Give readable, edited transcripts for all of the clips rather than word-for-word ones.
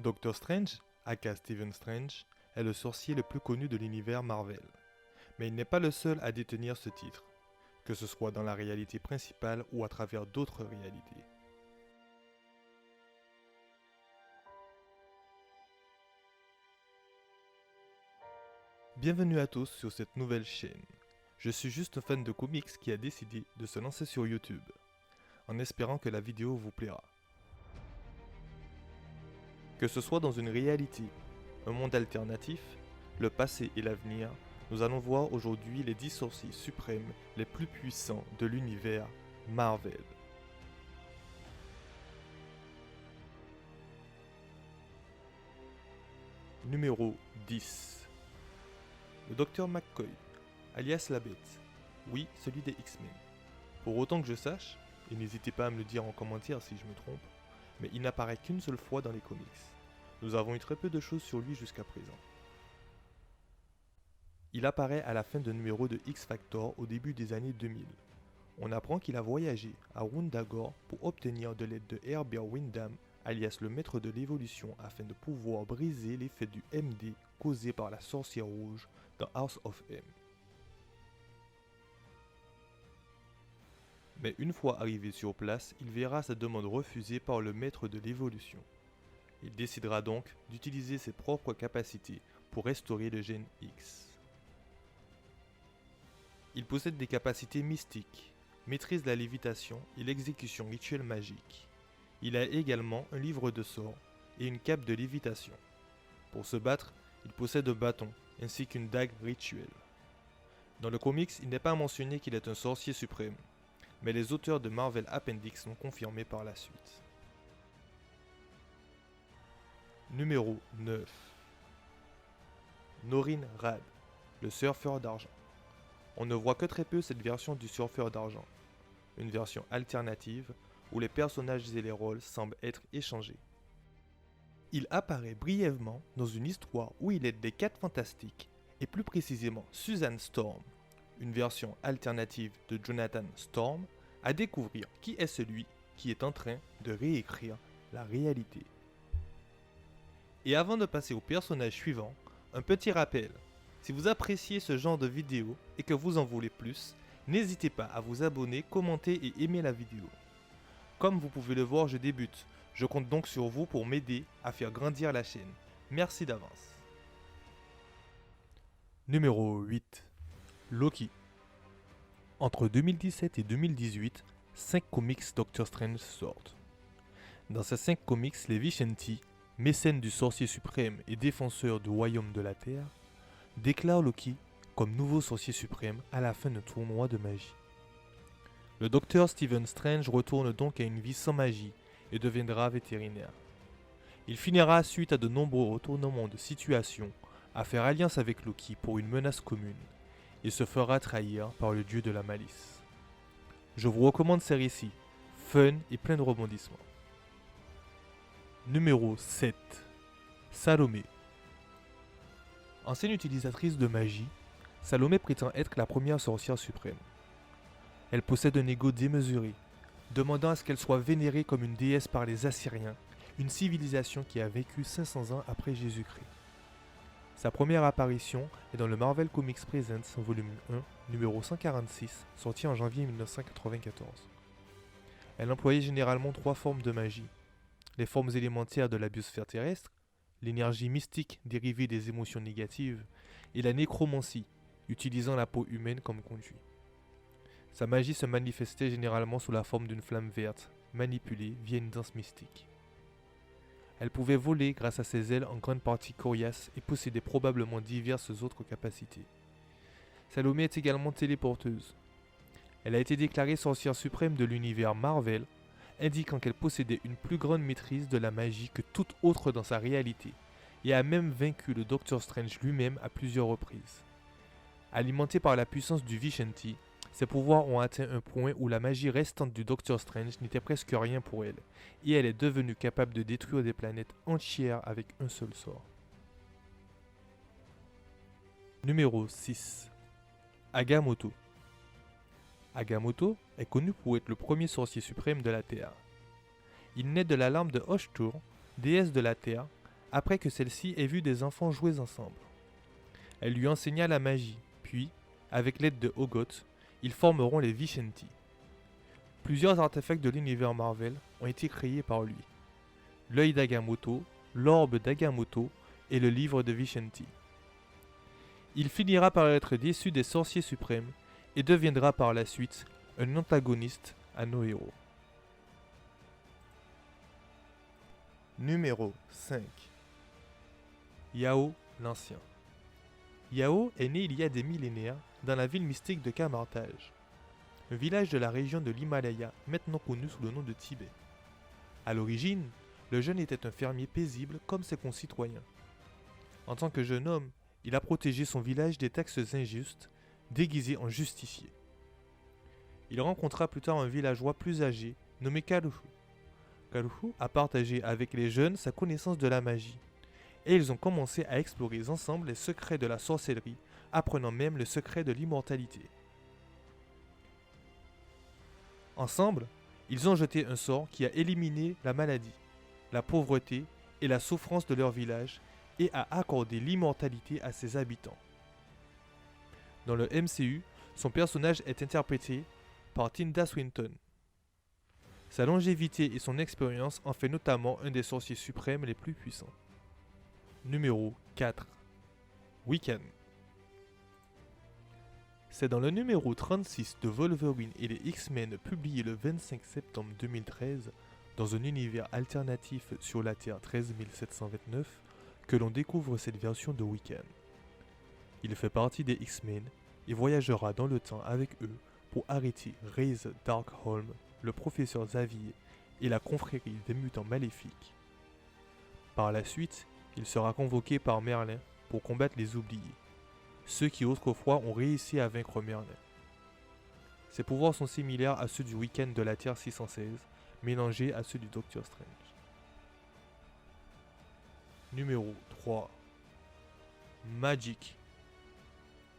Doctor Strange, aka Stephen Strange, est le sorcier le plus connu de l'univers Marvel. Mais il n'est pas le seul à détenir ce titre, que ce soit dans la réalité principale ou à travers d'autres réalités. Bienvenue à tous sur cette nouvelle chaîne. Je suis juste un fan de comics qui a décidé de se lancer sur YouTube, en espérant que la vidéo vous plaira. Que ce soit dans une réalité, un monde alternatif, le passé et l'avenir, nous allons voir aujourd'hui les 10 sorciers suprêmes les plus puissants de l'univers Marvel. Numéro 10. Le Dr McCoy, alias la Bête. Oui, celui des X-Men. Pour autant que je sache, et n'hésitez pas à me le dire en commentaire si je me trompe, mais il n'apparaît qu'une seule fois dans les comics. Nous avons eu très peu de choses sur lui jusqu'à présent. Il apparaît à la fin d'un numéro de X-Factor au début des années 2000. On apprend qu'il a voyagé à Wundagore pour obtenir de l'aide de Herbert Wyndham, alias le maître de l'évolution, afin de pouvoir briser l'effet du MD causé par la sorcière rouge dans House of M. Mais une fois arrivé sur place, il verra sa demande refusée par le maître de l'évolution. Il décidera donc d'utiliser ses propres capacités pour restaurer le gène X. Il possède des capacités mystiques, maîtrise la lévitation et l'exécution rituelle magique. Il a également un livre de sorts et une cape de lévitation. Pour se battre, il possède un bâton ainsi qu'une dague rituelle. Dans le comics, il n'est pas mentionné qu'il est un sorcier suprême, mais les auteurs de Marvel Appendix l'ont confirmé par la suite. Numéro 9. Norrin Radd, le surfeur d'argent. On ne voit que très peu cette version du surfeur d'argent, une version alternative où les personnages et les rôles semblent être échangés. Il apparaît brièvement dans une histoire où il aide les 4 Fantastiques, et plus précisément Susan Storm, une version alternative de Jonathan Storm, à découvrir qui est celui qui est en train de réécrire la réalité. Et avant de passer au personnage suivant, un petit rappel. Si vous appréciez ce genre de vidéo et que vous en voulez plus, n'hésitez pas à vous abonner, commenter et aimer la vidéo. Comme vous pouvez le voir, je débute. Je compte donc sur vous pour m'aider à faire grandir la chaîne. Merci d'avance. Numéro 8. Loki. Entre 2017 et 2018, 5 comics Doctor Strange sortent. Dans ces 5 comics, les Vishanti, mécènes du sorcier suprême et défenseur du royaume de la Terre, déclarent Loki comme nouveau sorcier suprême à la fin d'un tournoi de magie. Le docteur Stephen Strange retourne donc à une vie sans magie et deviendra vétérinaire. Il finira, suite à de nombreux retournements de situation, à faire alliance avec Loki pour une menace commune, et se fera trahir par le dieu de la malice. Je vous recommande ces récits, fun et plein de rebondissements. Numéro 7. Salomé. Ancienne utilisatrice de magie, Salomé prétend être la première sorcière suprême. Elle possède un ego démesuré, demandant à ce qu'elle soit vénérée comme une déesse par les Assyriens, une civilisation qui a vécu 500 ans après Jésus-Christ. Sa première apparition est dans le Marvel Comics Presents, volume 1, numéro 146, sorti en janvier 1994. Elle employait généralement 3 formes de magie. Les formes élémentaires de la biosphère terrestre, l'énergie mystique dérivée des émotions négatives, et la nécromancie, utilisant la peau humaine comme conduit. Sa magie se manifestait généralement sous la forme d'une flamme verte, manipulée via une danse mystique. Elle pouvait voler grâce à ses ailes en grande partie coriaces et possédait probablement diverses autres capacités. Salomé est également téléporteuse. Elle a été déclarée sorcière suprême de l'univers Marvel, indiquant qu'elle possédait une plus grande maîtrise de la magie que toute autre dans sa réalité, et a même vaincu le Docteur Strange lui-même à plusieurs reprises. Alimentée par la puissance du Vishanti, ses pouvoirs ont atteint un point où la magie restante du Docteur Strange n'était presque rien pour elle, et elle est devenue capable de détruire des planètes entières avec un seul sort. Numéro 6. Agamotto. Agamotto est connu pour être le premier sorcier suprême de la Terre. Il naît de la larme de Hoshtur, déesse de la Terre, après que celle-ci ait vu des enfants jouer ensemble. Elle lui enseigna la magie, puis, avec l'aide de Ogoth, ils formeront les Vishanti. Plusieurs artefacts de l'univers Marvel ont été créés par lui. L'œil d'Agamotto, l'orbe d'Agamotto et le livre de Vishanti. Il finira par être déçu des sorciers suprêmes et deviendra par la suite un antagoniste à nos héros. Numéro 5. Yao l'Ancien. Yao est né il y a des millénaires dans la ville mystique de Kamartaj, un village de la région de l'Himalaya maintenant connu sous le nom de Tibet. À l'origine, le jeune était un fermier paisible comme ses concitoyens. En tant que jeune homme, il a protégé son village des taxes injustes, déguisé en justicier. Il rencontra plus tard un villageois plus âgé, nommé Kaluhu. Kaluhu a partagé avec les jeunes sa connaissance de la magie, et ils ont commencé à explorer ensemble les secrets de la sorcellerie, apprenant même le secret de l'immortalité. Ensemble, ils ont jeté un sort qui a éliminé la maladie, la pauvreté et la souffrance de leur village, et a accordé l'immortalité à ses habitants. Dans le MCU, son personnage est interprété par Tilda Swinton. Sa longévité et son expérience en fait notamment un des sorciers suprêmes les plus puissants. Numéro 4. Wiccan. C'est dans le numéro 36 de Wolverine et les X-Men publié le 25 septembre 2013 dans un univers alternatif sur la Terre 13729 que l'on découvre cette version de Wiccan. Il fait partie des X-Men et voyagera dans le temps avec eux pour arrêter Ra's Darkholm, le professeur Xavier et la confrérie des mutants maléfiques. Par la suite, il sera convoqué par Merlin pour combattre les oubliés, ceux qui autrefois ont réussi à vaincre Merlin. Ses pouvoirs sont similaires à ceux du Wiccan de la Terre 616, mélangés à ceux du Docteur Strange. Numéro 3. Magik.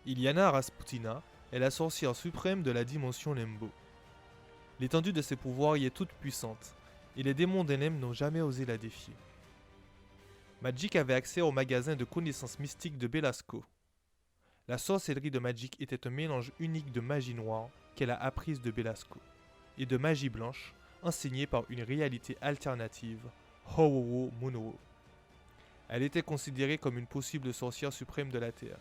Illyana Rasputina est la sorcière suprême de la dimension Lembo. L'étendue de ses pouvoirs y est toute puissante, et les démons d'Enem n'ont jamais osé la défier. Magik avait accès au magasin de connaissances mystiques de Belasco. La sorcellerie de Magik était un mélange unique de magie noire qu'elle a apprise de Belasco, et de magie blanche enseignée par une réalité alternative, Howowo Munowo. Elle était considérée comme une possible sorcière suprême de la Terre,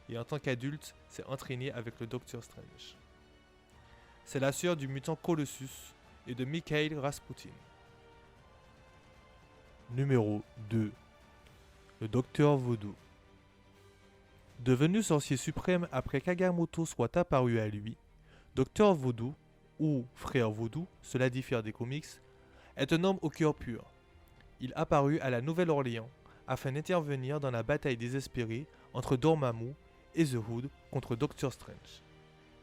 et en tant qu'adulte, s'est entraînée avec le Docteur Strange. C'est la sœur du mutant Colossus et de Mikhail Rasputin. Numéro 2. Le Docteur Voodoo. Devenu sorcier suprême après qu'Agamotto soit apparu à lui, Docteur Voodoo, ou Frère Voodoo, cela diffère des comics, est un homme au cœur pur. Il apparut à la Nouvelle-Orléans afin d'intervenir dans la bataille désespérée entre Dormammu et The Hood contre Doctor Strange.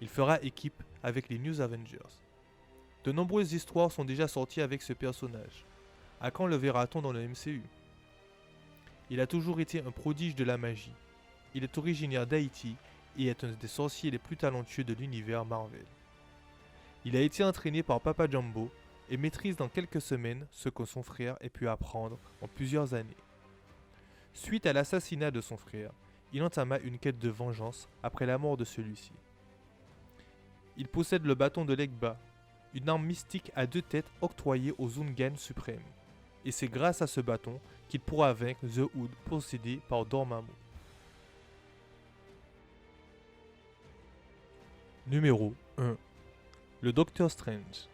Il fera équipe avec les New Avengers. De nombreuses histoires sont déjà sorties avec ce personnage. À quand le verra-t-on dans le MCU? Il a toujours été un prodige de la magie. Il est originaire d'Haïti et est un des sorciers les plus talentueux de l'univers Marvel. Il a été entraîné par Papa Jumbo et maîtrise dans quelques semaines ce que son frère ait pu apprendre en plusieurs années. Suite à l'assassinat de son frère, il entama une quête de vengeance après la mort de celui-ci. Il possède le bâton de Legba, une arme mystique à 2 têtes octroyée aux Ungan suprêmes, et c'est grâce à ce bâton qu'il pourra vaincre The Hood possédé par Dormammu. Numéro 1. Le Docteur Strange.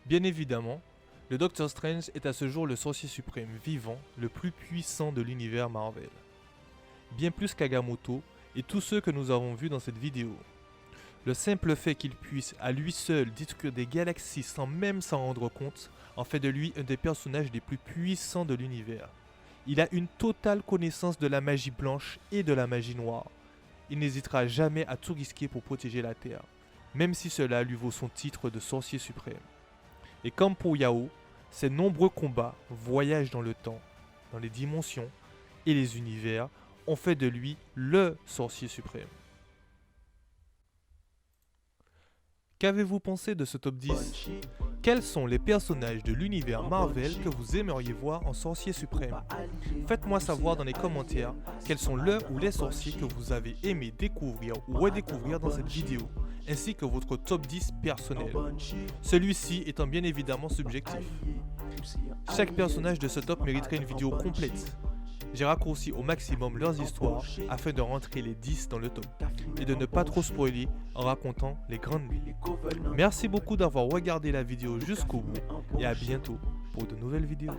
Bien évidemment, le Docteur Strange est à ce jour le sorcier suprême vivant le plus puissant de l'univers Marvel. Bien plus qu'Agamotto et tous ceux que nous avons vus dans cette vidéo. Le simple fait qu'il puisse à lui seul détruire des galaxies sans même s'en rendre compte en fait de lui un des personnages les plus puissants de l'univers. Il a une totale connaissance de la magie blanche et de la magie noire. Il n'hésitera jamais à tout risquer pour protéger la Terre, même si cela lui vaut son titre de sorcier suprême. Et comme pour Yao, ses nombreux combats, voyages dans le temps, dans les dimensions et les univers ont fait de lui le sorcier suprême. Qu'avez-vous pensé de ce top 10 ? Quels sont les personnages de l'univers Marvel que vous aimeriez voir en sorcier suprême? Faites-moi savoir dans les commentaires quels sont le ou les sorciers que vous avez aimé découvrir ou redécouvrir dans cette vidéo, ainsi que votre top 10 personnel. Celui-ci étant bien évidemment subjectif. Chaque personnage de ce top mériterait une vidéo complète. J'ai raccourci au maximum leurs histoires afin de rentrer les 10 dans le top et de ne pas trop spoiler en racontant les grandes lignes. Merci beaucoup d'avoir regardé la vidéo jusqu'au bout et à bientôt pour de nouvelles vidéos.